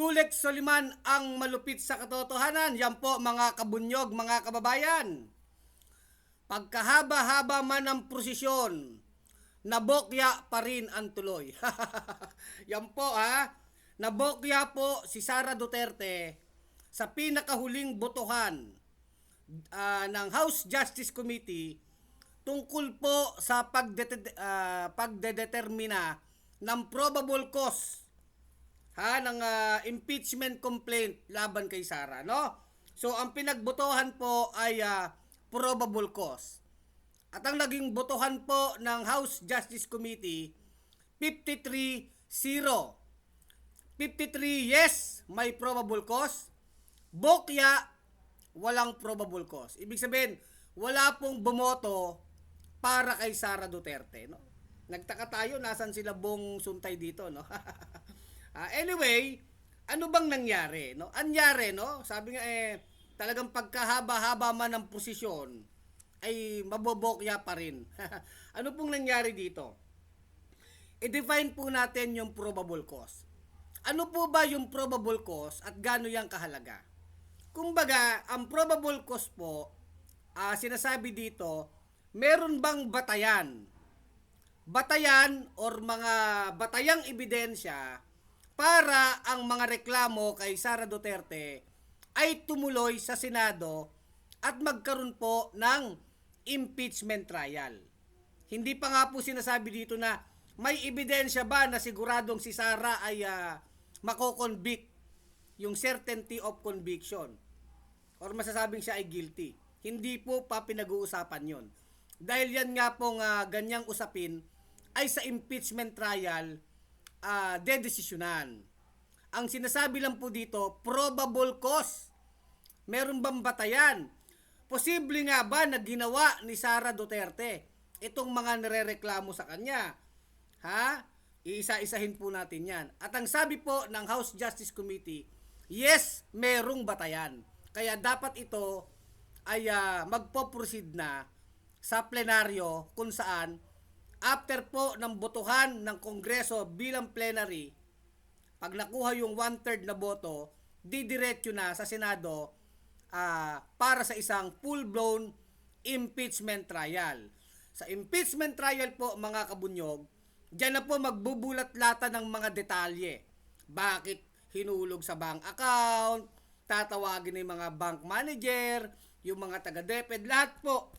Kulik Soliman ang malupit sa katotohanan. Yan po mga kabunyog, mga kababayan. Pagkahaba-haba man ang prosesyon, nabokya pa rin ang tuloy. Yan po nabokya po si Sara Duterte sa pinakahuling botohan ng House Justice Committee tungkol po sa pagdedetermina ng probable cause ng impeachment complaint laban kay Sara, no? So ang pinagbotohan po ay probable cause. At ang naging botohan po ng House Justice Committee 53-0. 53 yes, may probable cause. Bokya, walang probable cause. Ibig sabihin, wala pong bumoto para kay Sara Duterte, no? Nagtaka tayo, nasan sila Bong Suntay dito, no? Anyway, ano bang nangyari, no? Anyari, no? Sabi nga talagang pagkahaba-haba man ng posisyon ay mabobokya pa rin. Ano pong nangyari dito? I-define po natin yung probable cause. Ano po ba yung probable cause at gaano yang kahalaga? Kumbaga, ang probable cause po, sinasabi dito, meron bang batayan? Batayan or mga batayang ebidensya para ang mga reklamo kay Sara Duterte ay tumuloy sa Senado at magkaroon po ng impeachment trial. Hindi pa nga po sinasabi dito na may ebidensya ba na siguradong si Sara ay mako-convict, yung certainty of conviction, or masasabing siya ay guilty. Hindi po pa pinag-uusapan yon. Dahil yan nga pong ganyang usapin ay sa impeachment trial dedesisyonan. Ang sinasabi lang po dito, probable cause. Meron bang batayan? Posible nga ba na ginawa ni Sara Duterte itong mga nirereklamo sa kanya? Iisa-isahin po natin yan. At ang sabi po ng House Justice Committee, yes, merong batayan. Kaya dapat ito ay magpo-proceed na sa plenaryo kung saan after po ng botohan ng Kongreso bilang plenary, pag nakuha yung 1/3 na boto, didiretso na sa Senado para sa isang full-blown impeachment trial. Sa impeachment trial po mga kabunyog, diyan na po magbubulat-lata ng mga detalye. Bakit hinulog sa bank account, tatawagin ng mga bank manager, yung mga taga-DepEd, lahat po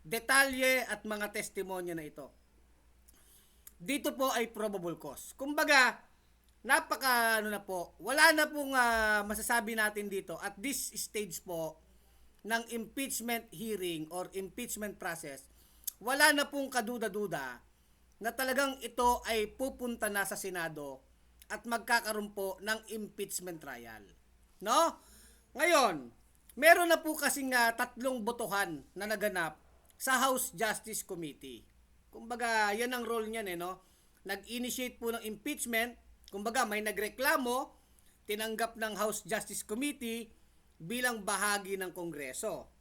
detalye at mga testimonya na ito. Dito po ay probable cause. Kumbaga, wala na pong masasabi natin dito at this stage po ng impeachment hearing or impeachment process. Wala na pong kaduda-duda na talagang ito ay pupunta na sa Senado at magkakaroon po ng impeachment trial. No? Ngayon, meron na po kasing 3 botohan na naganap sa House Justice Committee. Kumbaga, yan ang role niyan no? Nag-initiate po ng impeachment, kumbaga may nagreklamo, tinanggap ng House Justice Committee bilang bahagi ng Kongreso.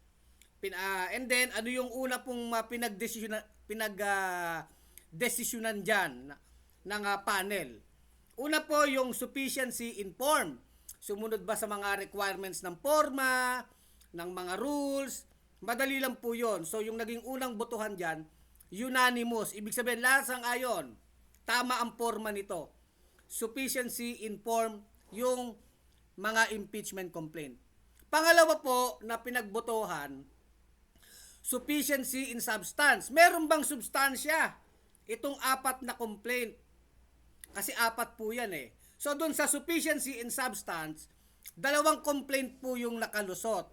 And then, ano yung una pong pinagdesisyonan dyan ng panel? Una po yung sufficiency in form. Sumunod ba sa mga requirements ng forma, ng mga rules? Madali lang po yun. So, yung naging unang botohan dyan, unanimous. Ibig sabihin, lahat sang-ayon. Tama ang forma nito. Sufficiency in form yung mga impeachment complaint. Pangalawa po na pinagbotohan, sufficiency in substance. Meron bang substansya itong 4 na complaint? Kasi 4 po yan So, dun sa sufficiency in substance, 2 complaint po yung nakalusot.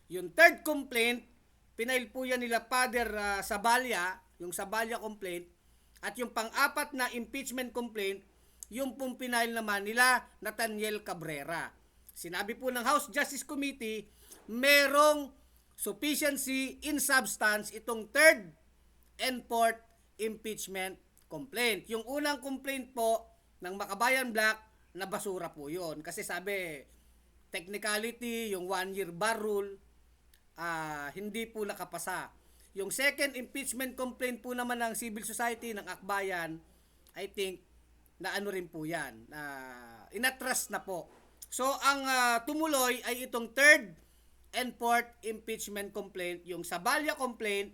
Yung 3rd complaint, pinail po yan nila Father Sabalya, yung Sabalya complaint, at yung pang-4 na impeachment complaint, yung pong pinail naman nila Nathaniel Cabrera. Sinabi po ng House Justice Committee, merong sufficiency in substance itong 3rd and 4th impeachment complaint. Yung unang complaint po ng Makabayan Black, na basura po yun. Kasi sabi, technicality, yung 1-year bar rule, hindi po nakapasa. Yung second impeachment complaint po naman ng civil society ng Akbayan, I think, na ano rin po yan, inatras na po. So ang tumuloy ay itong third and fourth impeachment complaint, yung Zabalya complaint,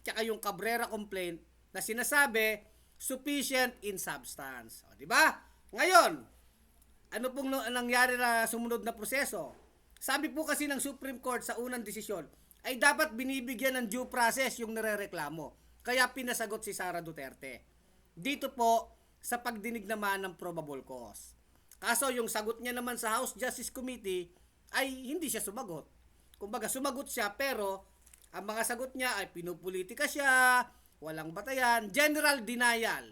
tsaka yung Cabrera complaint na sinasabi sufficient in substance. O, di ba? Ngayon, ano pong nangyari na sumunod na proseso? Sabi po kasi ng Supreme Court sa unang desisyon ay dapat binibigyan ng due process yung nirereklamo. Kaya pinasagot si Sara Duterte. Dito po sa pagdinig naman ng probable cause. Kaso yung sagot niya naman sa House Justice Committee ay hindi siya sumagot. Kumbaga sumagot siya pero ang mga sagot niya ay pinupolitika siya, walang batayan, general denial,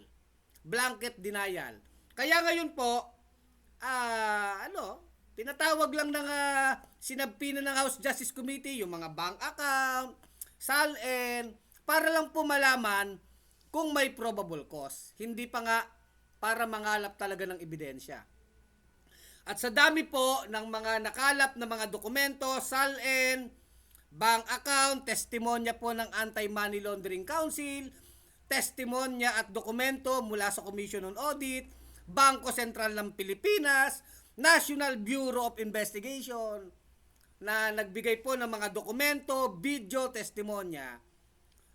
blanket denial. Kaya ngayon po, tinatawag lang ng sinabpina ng House Justice Committee yung mga bank account, SALN, para lang po malaman kung may probable cause. Hindi pa nga para mangalap talaga ng ebidensya. At sa dami po ng mga nakalap na mga dokumento, SALN, bank account, testimonya po ng Anti-Money Laundering Council, testimonya at dokumento mula sa Commission on Audit, Bangko Sentral ng Pilipinas, National Bureau of Investigation, na nagbigay po ng mga dokumento, video, testimonya,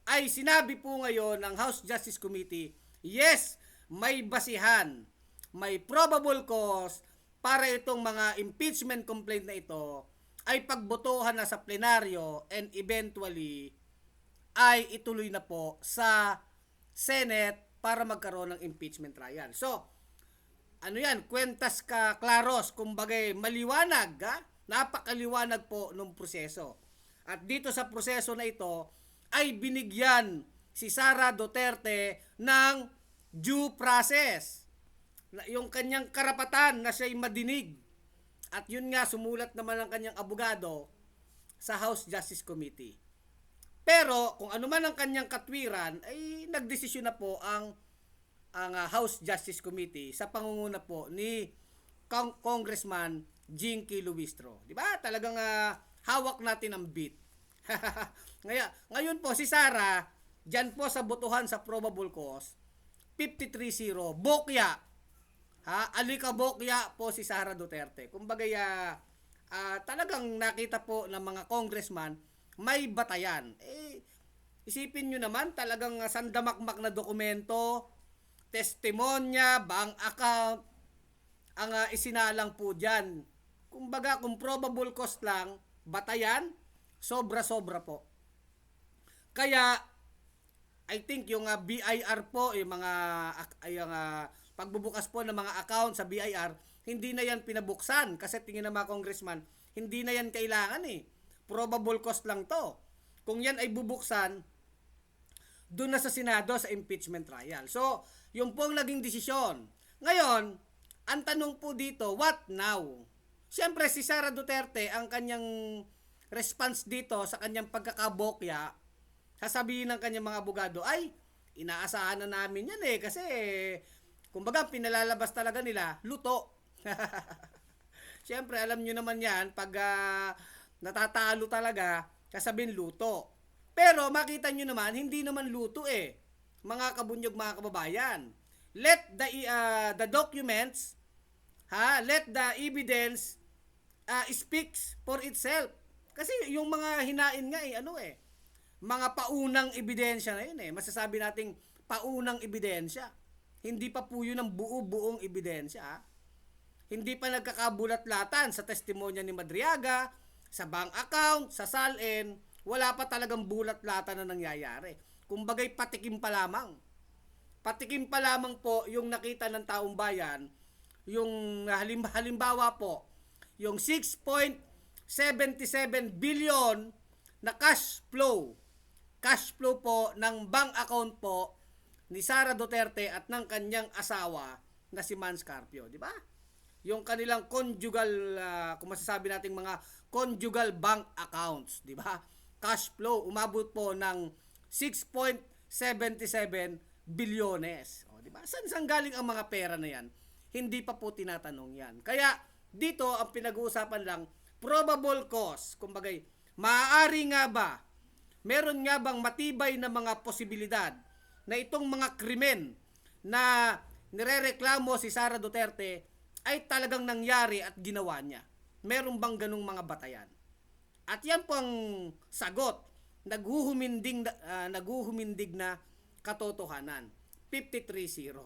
ay sinabi po ngayon ng House Justice Committee, yes, may basihan, may probable cause para itong mga impeachment complaint na ito ay pagbotohan na sa plenaryo and eventually ay ituloy na po sa Senate para magkaroon ng impeachment trial. So, ano yan, kwentas ka klaros, kumbagay maliwanag, napakaliwanag po ng proseso. At dito sa proseso na ito ay binigyan si Sara Duterte ng due process. Yung kanyang karapatan na siya'y madinig. At yun nga, sumulat naman ang kanyang abogado sa House Justice Committee. Pero kung ano man ang kanyang katwiran, ay nagdesisyon na po ang House Justice Committee sa pangunguna po ni Congressman Jinky Luistro. Di ba? Talagang hawak natin ang beat. Ngayon po si Sara, dyan po sa botohan sa probable cause, 53-0, bokya. Alikabokya po si Sara Duterte. Kumbaga, talagang nakita po ng mga congressman, may batayan. Isipin nyo naman, talagang sandamakmak na dokumento, testimonya, bank account, ang isinalang po dyan. Kumbaga, kung probable cause lang, batayan, sobra-sobra po. Kaya, I think yung BIR po, yung mga pagbubukas po ng mga account sa BIR, hindi na yan pinabuksan kasi tingin ng mga congressman, hindi na yan kailangan Probable cause lang to. Kung yan ay bubuksan, doon na sa Senado sa impeachment trial. So, yung pong naging desisyon. Ngayon, ang tanong po dito, what now? Siyempre, si Sara Duterte, ang kanyang response dito sa kanyang pagkakabokya, sasabihin ng kanyang mga abogado, ay, inaasahan na namin yan kasi kumbaga, pinalalabas talaga nila, luto. Siyempre, alam nyo naman yan, pag natatalo talaga, sasabihin luto. Pero makita nyo naman, hindi naman luto mga kabunyog, mga kababayan. Let the documents, let the evidence speaks for itself. Kasi yung mga hinain nga mga paunang ebidensya na yun Masasabi nating paunang ebidensya. Hindi pa po yun ang buo-buong ebidensya. Hindi pa nagkakabulat-latan sa testimonya ni Madriaga, sa bank account, sa SALN, wala pa talagang bulat-latan na nangyayari. Kumbagay patikim pa lamang. Patikim pa lamang po yung nakita ng taong bayan, yung halimbawa po, yung 6.77 billion na cash flow po ng bank account po ni Sara Duterte at ng kanyang asawa na si Mans Carpio, di ba? Yung kanilang conjugal, kung masasabi nating mga conjugal bank accounts, di ba? Cash flow umabot po ng 6.77 bilyones. O, di ba? Saan galing ang mga pera na yan? Hindi pa po tinatanong yan. Kaya dito ang pinag-uusapan lang probable cause. Kumbagay, maaari nga ba? Meron nga bang matibay na mga posibilidad na itong mga krimen na nirereklamo si Sara Duterte ay talagang nangyari at ginawa niya? Meron bang ganung mga batayan? At yan po ang sagot. Naghuhumindig na katotohanan. 53-0.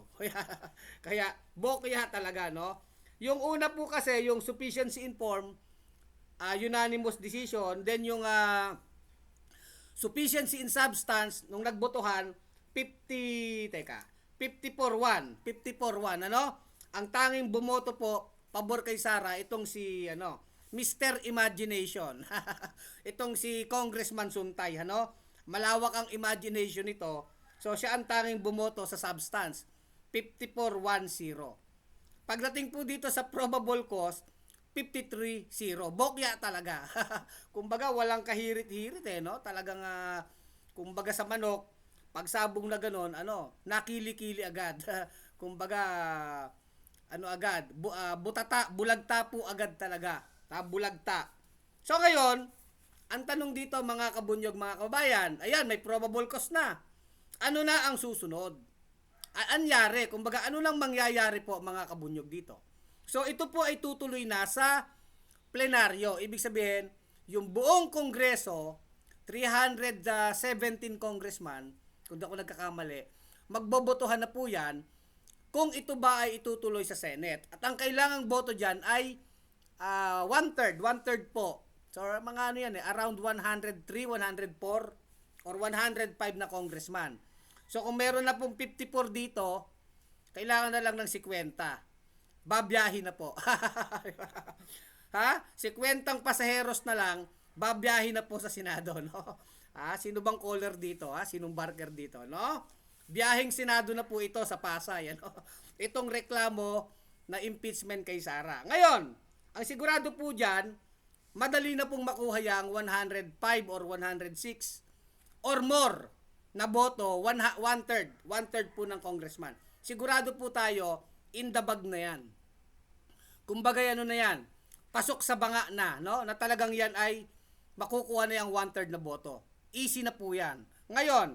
Kaya bokya talaga, no? Yung una po kasi, yung sufficiency informed, unanimous decision, then yung sufficiency in substance, nung nagbotohan, 54-1. 54-1, ano? Ang tanging bumoto po, pabor kay Sara, itong si, Mr. Imagination. Itong si Congressman Suntay, ano? Malawak ang imagination nito. So, siya ang tanging bumoto sa substance. 54-1-0. Pagdating po dito sa probable cause, 53-0. Bokya talaga. Kumbaga, walang kahirit-hirit no? Talagang, kumbaga sa manok, pagsabong na ganon, nakili-kili agad. Kumbaga, agad, bulagta po agad talaga. Bulagta. So ngayon, ang tanong dito mga kabunyog, mga kabayan, ayan, may probable cause na. Ano na ang susunod? Anyari, kumbaga, ano lang mangyayari po mga kabunyog dito? So ito po ay tutuloy na sa plenaryo. Ibig sabihin, yung buong kongreso, 317 congressman, kung di ako nagkakamali, magbobotohan na po yan kung ito ba ay itutuloy sa Senate. At ang kailangang boto dyan ay one-third po. So mga around 103, 104, or 105 na congressman. So kung meron na pong 54 dito, kailangan na lang ng 50. Babiyahin na po. Ha? 50 pasaheros na lang, babiyahin na po sa Senado, no? Sino bang caller dito, Sinong barker dito, no? Biyaheng Senado na po ito sa Pasay, ano? Itong reklamo na impeachment kay Sara. Ngayon, ang sigurado po diyan, madali na pong makuha yang 105 or 106 or more na boto, one-third po ng congressman. Sigurado po tayo, in the bag na yan. Kumbaga na yan, pasok sa banga na, no? Na talagang yan ay makukuha na yung one-third na boto. Easy na po yan. Ngayon,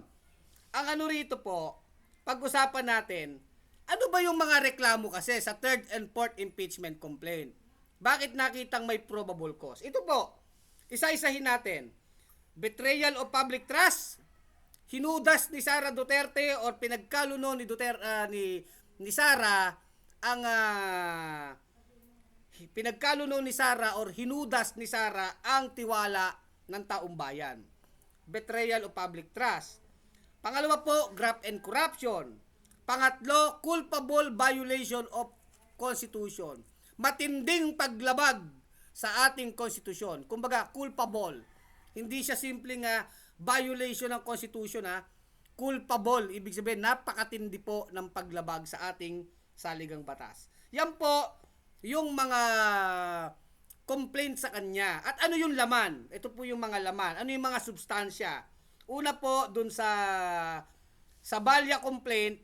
ang rito po, pag-usapan natin, ano ba yung mga reklamo kasi sa third and fourth impeachment complaint? Bakit nakitang may probable cause? Ito po, isa-isahin natin. Betrayal of public trust, hinudas ni Sara Duterte or pinagkaluno ni ni Sara ang pinagkaluno ni Sara or hinudas ni Sara ang tiwala ng taong bayan. Betrayal of public trust. Pangalawa po, graft and corruption. Pangatlo, culpable violation of constitution. Matinding paglabag sa ating konstitusyon. Kumbaga, culpable. Hindi siya simpleng violation ng constitution, culpable. Ibig sabihin, napakatindi po ng paglabag sa ating saligang batas. Yan po yung mga complaint sa kanya. At ano yung laman? Ito po yung mga laman. Ano yung mga substansya? Una po, dun sa Balya complaint,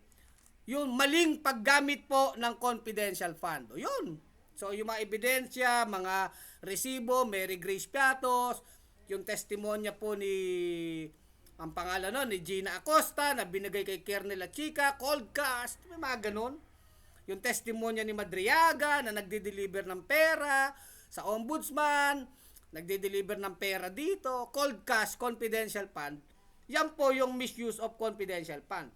yung maling paggamit po ng confidential fund. O yun. So, yung mga ebidensya, mga resibo, Mary Grace Piatos, yung testimonya po ang pangalan ni Gina Acosta, na binigay kay Kernel Chica, cold cash, may mga ganun. Yung testimonya ni Madriaga, na nagde-deliver ng pera sa ombudsman, nagde-deliver ng pera dito, cold cash, confidential fund. Yan po yung misuse of confidential fund.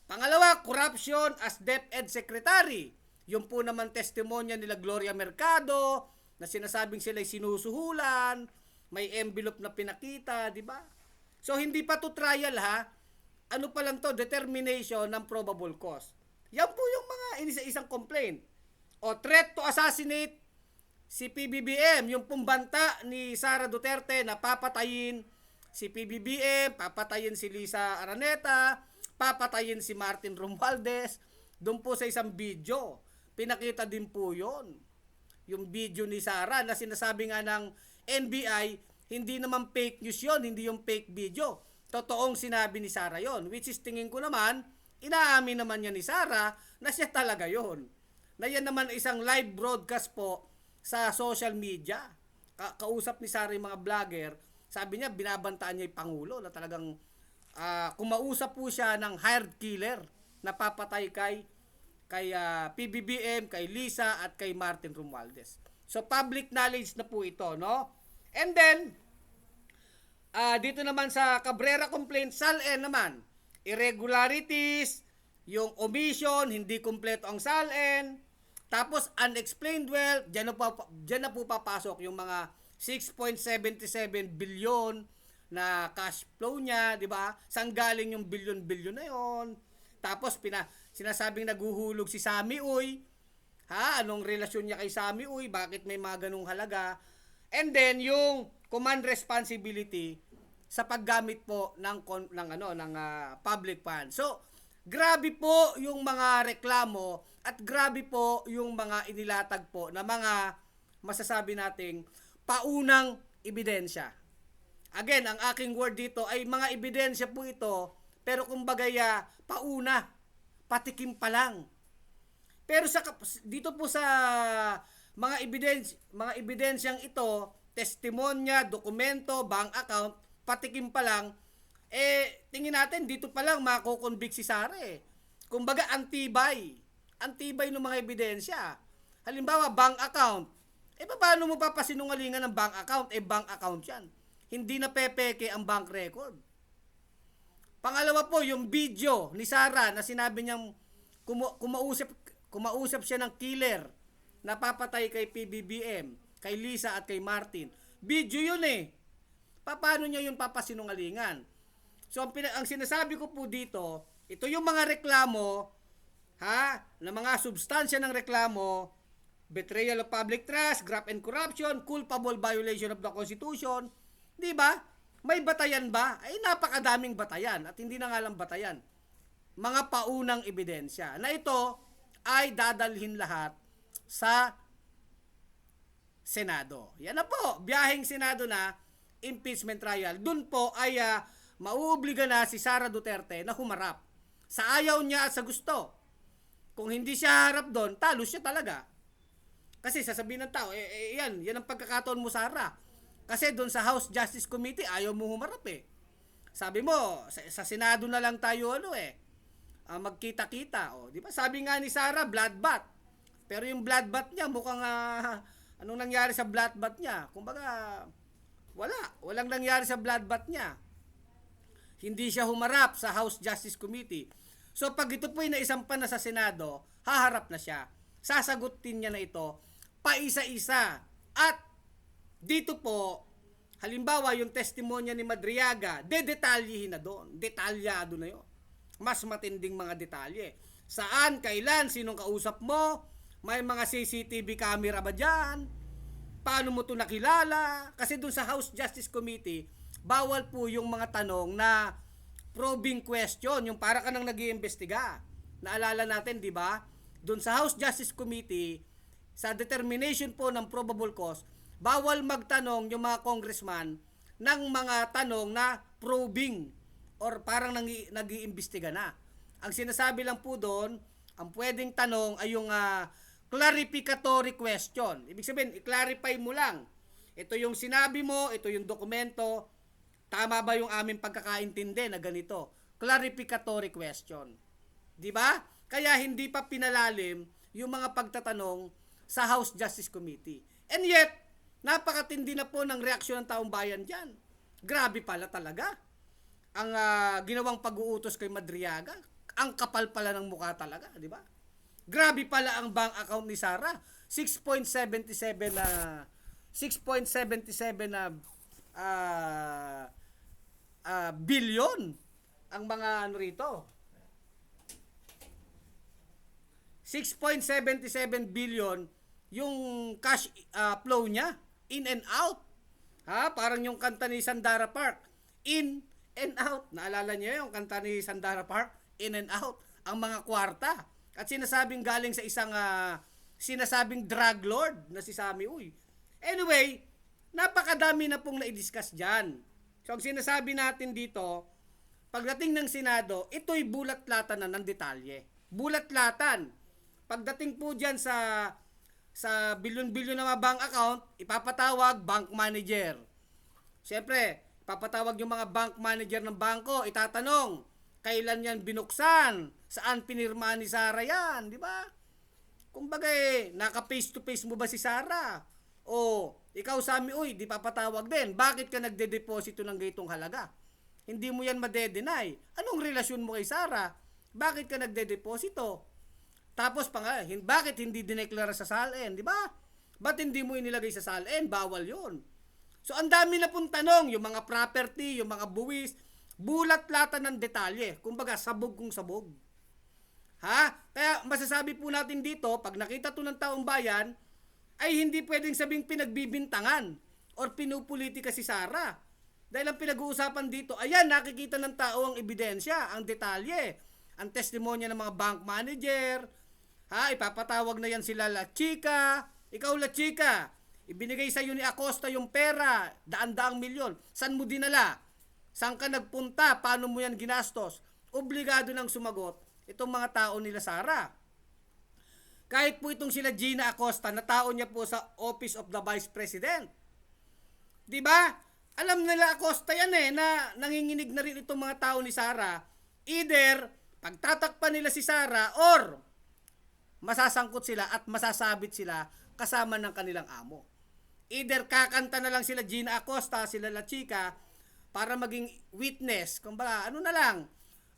Pangalawa, corruption as DepEd Secretary. Yung po naman testimonya nila Gloria Mercado, na sinasabing sila'y sinusuhulan, may envelope na pinakita, di ba? So, hindi pa to trial, Ano pa lang to, determination ng probable cause. Yan po yung mga isa-isang complaint. O threat to assassinate si PBBM, yung pumbanta ni Sara Duterte na papatayin si PBBM, papatayin si Lisa Araneta, papatayin si Martin Romualdez. Doon po sa isang video, pinakita din po yon. Yung video ni Sara na sinasabi nga ng NBI, hindi naman fake news yon, hindi yung fake video. Totoong sinabi ni Sara yon, which is tingin ko naman, inaamin naman niya ni Sara na siya talaga yon. Na yan naman isang live broadcast po sa social media. Kausap ni Sara yung mga vlogger, sabi niya binabantaan niya yung Pangulo na talagang kumausap po siya ng hired killer na papatay kay kay PBBM, kay Lisa, at kay Martin Romualdez. So, public knowledge na po ito, no? And then, dito naman sa Cabrera complaint, SALN naman, irregularities, yung omission, hindi kumpleto ang SALN, tapos unexplained wealth, dyan na po papasok yung mga 6.77 billion na cash flow niya, di ba? Saan galing yung billion-billion na yon? Tapos sinasabing naguhulog si Sami Uy. Ha? Anong relasyon niya kay Sami Uy? Bakit may mga ganung halaga? And then yung command responsibility sa paggamit po ng public fund. So, grabe po yung mga reklamo at grabe po yung mga inilatag po na mga masasabi nating paunang ebidensya. Again, ang aking word dito ay mga ebidensya po ito, pero kumbaga pauna, patikim pa lang. Pero dito po sa mga ebidensyang ito, testimonya, dokumento, bank account, patikim pa lang, tingin natin dito pa lang makukonvict si Sara eh. Kumbaga antibay ng mga ebidensya. Halimbawa, bank account. Paano mo papasinungalingan ng bank account? Bank account yan. Hindi na pepeke ang bank record. Pangalawa po, yung video ni Sara na sinabi niyang kumausap siya ng killer na papatay kay PBBM, kay Lisa at kay Martin. Video yun eh. Paano niya yun papasinungalingan? So, ang sinasabi ko po dito, ito yung mga reklamo, na mga substansya ng reklamo, betrayal of public trust, graft and corruption, culpable violation of the Constitution. Di ba? May batayan ba? Napakadaming batayan at hindi na nga lang batayan. Mga paunang ebidensya na ito ay dadalhin lahat sa Senado. Yan na po, biyaheng Senado na, impeachment trial. Doon po ay mauobliga na si Sara Duterte na humarap. Sa ayaw niya at sa gusto. Kung hindi siya harap doon, talo siya talaga. Kasi sasabihin ng tao, yan ang pagkakataon mo, Sara. Kasi doon sa House Justice Committee, ayaw mo humarap eh. Sabi mo, sa Senado na lang tayo magkita-kita. Di ba? Sabi nga ni Sara, bloodbath. Pero yung bloodbath niya, mukhang anong nangyari sa bloodbath niya? Kumbaga, walang nangyari sa bloodbath niya. Hindi siya humarap sa House Justice Committee. So pag ito po ay naisampan na sa Senado, haharap na siya. Sasagutin niya na ito paisa-isa. At dito po, halimbawa yung testimonya ni Madriaga, dedetalyihin na doon. Detalyado na yun. Mas matinding mga detalye. Saan, kailan, sinong kausap mo, may mga CCTV camera ba dyan, paano mo ito nakilala? Kasi doon sa House Justice Committee, bawal po yung mga tanong na probing question, yung para ka nang nag-iimbestiga. Naalala natin, di ba? Doon sa House Justice Committee, sa determination po ng probable cause, bawal magtanong yung mga congressman ng mga tanong na probing or parang nag-iimbestiga na. Ang sinasabi lang po doon, ang pwedeng tanong ay yung clarificatory question. Ibig sabihin, i-clarify mo lang. Ito yung sinabi mo, ito yung dokumento, tama ba yung aming pagkakaintindi na ganito? Clarificatory question. Di ba? Kaya hindi pa pinalalim yung mga pagtatanong sa House Justice Committee. And yet, napakatindi na po ng reaksyon ng taong bayan dyan. Grabe pala talaga. Ang ginawang pag-uutos kay Madriaga, ang kapal pala ng mukha talaga, di ba? Grabe pala ang bank account ni Sara. 6.77 billion ang mga rito. 6.77 billion yung cash flow niya in and out. Parang yung kanta ni Sandara Park, in and out. Naalala niyo yung kanta ni Sandara Park, in and out, ang mga kwarta. At sinasabing galing sa isang sinasabing drug lord na si Sami Uy. Anyway, napakadami na pong na-discuss dyan. So, ang sinasabi natin dito, pagdating ng Senado, ito'y bulat-latan na ng detalye. Bulat-latan. Pagdating po dyan sa bilyon-bilyon na mga bank account, ipapatawag bank manager. Siyempre, ipapatawag yung mga bank manager ng bangko, itatanong, kailan yan binuksan? Saan pinirma ni Sara yan, di ba? Kumbaga naka face to face mo ba si Sara? O ikaw Sammy, uy, di papatawag din. Bakit ka nagde-deposito ng gaytong halaga? Hindi mo yan made-deny. Anong relasyon mo kay Sara? Bakit ka nagde-deposito? Tapos bakit hindi dineklara sa SALN, di ba? Ba't hindi mo inilagay sa SALN? Bawal yun. So ang dami na pong tanong, yung mga property, yung mga buwis, bulat-latan ng detalye. Kumbaga, sabog kung sabog. Ha? Kaya masasabi po natin dito, pag nakita to ng taong bayan, ay hindi pwedeng sabing pinagbibintangan or pinupolitika si Sara. Dahil ang pinag-uusapan dito, ayan, nakikita ng tao ang ebidensya, ang detalye, ang testimonya ng mga bank manager. Ha, ipapatawag na yan sila La Chica. Ikaw La Chica, ibinigay sa iyo ni Acosta yung pera, daan-daang milyon. Saan mo dinala? Saan ka nagpunta? Paano mo yan ginastos? Obligado nang sumagot itong mga tao nila Sara. Kahit po itong sila Gina Acosta, na tao niya po sa Office of the Vice President. 'Di ba? Alam nila Acosta yan na nanginginig na rin itong mga tao ni Sara. Either pagtatakpan nila si Sara or masasangkot sila at masasabit sila kasama ng kanilang amo. Either kakanta na lang sila Gina Acosta, sila La Chica, para maging witness. Kumbaga, ano na lang,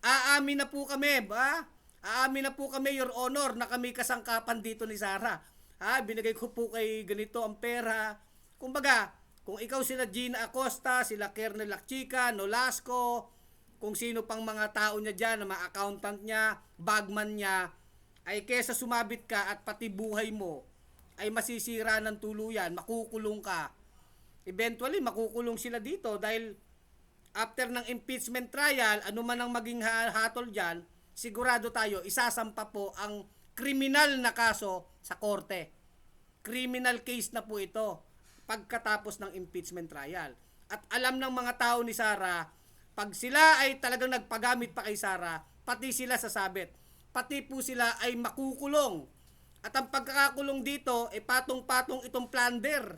aamin na po kami, ba? Aamin na po kami, Your Honor, na kami kasangkapan dito ni Sara. Binigay ko po kay ganito ang pera. Kumbaga, kung ikaw sila Gina Acosta, sila Kernel La Chica, Nolasco, kung sino pang mga tao niya dyan, mga accountant niya, bagman niya, ay kesa sumabit ka at pati buhay mo ay masisira ng tuluyan, makukulong ka. Eventually, makukulong sila dito dahil after ng impeachment trial, ano man ang maging hatol dyan, sigurado tayo, isasampa po ang kriminal na kaso sa korte. Criminal case na po ito pagkatapos ng impeachment trial. At alam ng mga tao ni Sara, pag sila ay talagang nagpagamit pa kay Sara, pati sila sasabit. Pati po sila ay makukulong. At ang pagkakakulong dito, patong-patong itong plunder.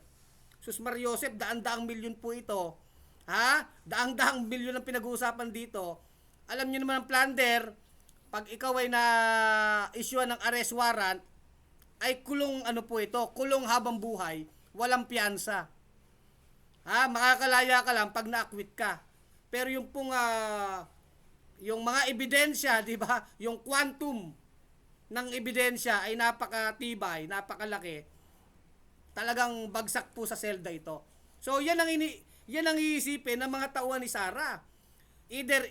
Sus Mariosep, daan-daang milyon po ito. Daang-daang milyon ang pinag-uusapan dito. Alam niyo naman ang plunder, pag ikaw ay na-issue ng arrest warrant, ay kulong po ito, kulong habang buhay, walang piyansa. Makakalaya ka lang pag na-acquit ka. Pero yung pong yung mga ebidensya, di ba? Yung quantum ng ebidensya ay napakatibay, napakalaki. Talagang bagsak po sa selda ito. So yan ang iisipin ng mga tauhan ni Sara. Either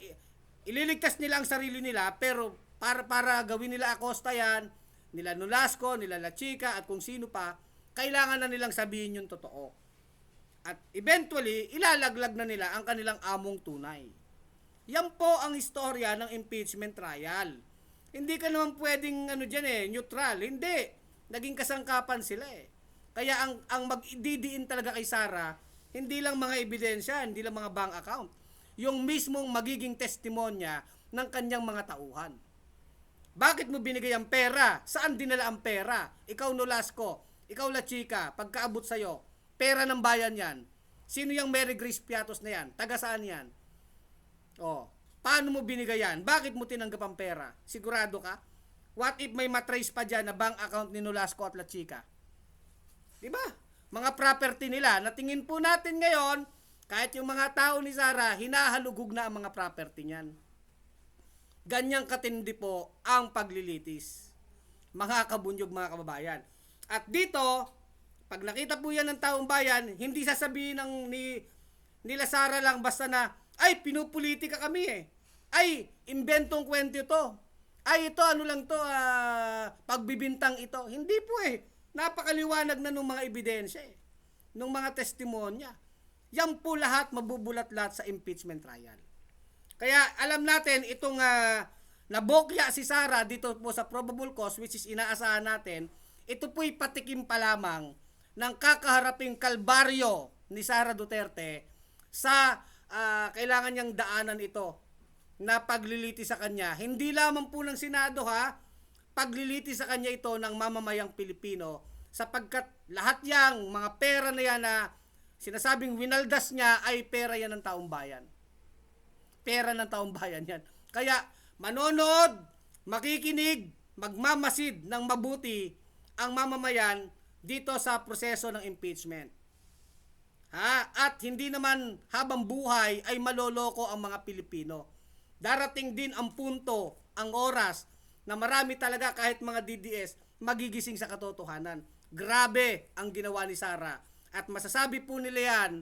ililigtas nila ang sarili nila, pero para gawin nila Acosta yan, nila Nolasco, nila La Chica, at kung sino pa, kailangan na nilang sabihin yung totoo. At eventually, ilalaglag na nila ang kanilang among tunay. Yan po ang istorya ng impeachment trial. Hindi ka naman pwedeng neutral. Hindi. Naging kasangkapan sila Kaya ang magdidiin talaga kay Sara, hindi lang mga ebidensya, hindi lang mga bank account. Yung mismong magiging testimonya ng kanyang mga tauhan. Bakit mo binigay ang pera? Saan dinala ang pera? Ikaw Nolasco, ikaw La Chica, pagkaabot sa'yo, pera ng bayan yan. Sino yung Mary Grace Piatos na yan? Taga saan yan? Paano mo binigay yan? Bakit mo tinanggap ang pera? Sigurado ka? What if may matrace pa dyan na bank account ni Nolasco at La Chica? Diba? Mga property nila. Natingin po natin ngayon, kahit yung mga tao ni Sara, hinahalugog na ang mga property niyan. Ganyang katindi po ang paglilitis. Mga kabunyog, mga kababayan. At dito, pag nakita po yan ng taong bayan, hindi sasabihin nila Sara lang basta na, ay, pinupolitika kami Ay, inventong kwento to. Ay, ito, pagbibintang ito. Hindi po Napakaliwanag na nung mga ebidensya nung mga testimonya. Yan po lahat mabubulat-lat sa impeachment trial. Kaya alam natin itong nabokya si Sara dito po sa probable cause, which is inaasahan natin, ito po'y patikim pa lamang ng kakaharaping kalbaryo ni Sara Duterte sa kailangan niyang daanan ito na pagliliti sa kanya. Hindi lamang po ng Senado pagliliti sa kanya ito ng mamamayang Pilipino, sapagkat lahat yang mga pera na yan na sinasabing winaldas niya ay pera yan ng taong bayan. Pera ng taong bayan yan. Kaya manonood makikinig, magmamasid ng mabuti ang mamamayan dito sa proseso ng impeachment. At hindi naman habang buhay ay maloloko ang mga Pilipino. Darating din ang punto, ang oras, na marami talaga kahit mga DDS magigising sa katotohanan. Grabe ang ginawa ni Sara. At masasabi po nila yan,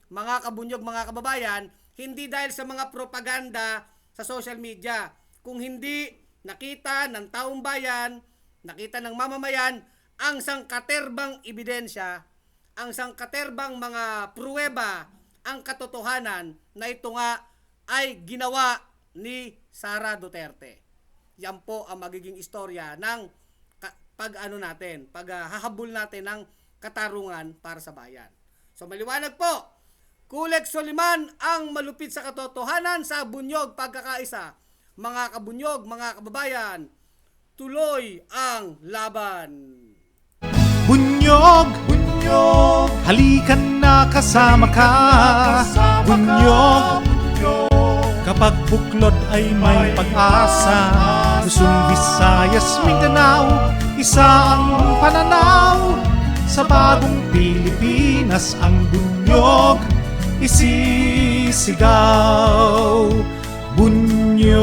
mga kabunyog, mga kababayan, hindi dahil sa mga propaganda sa social media. Kung hindi nakita ng taong bayan, nakita ng mamamayan, ang sangkaterbang ebidensya, ang sangkaterbang mga pruweba, ang katotohanan na ito nga ay ginawa ni Sara Duterte. Yan po ang magiging istorya ng paghahabol natin ng katarungan para sa bayan. So maliwanag po, Kulex Soliman ang malupit sa katotohanan sa bunyog pagkakaisa. Mga kabunyog, mga kababayan, tuloy ang laban. Bunyog, bunyog, halikan na kasama ka. Bunyog, kapag buklod ay may pag-asa. Luzon, Visayas, Mindanao, isa ang pananaw. Sa bagong Pilipinas ang bunyog isisigaw. Bunyog.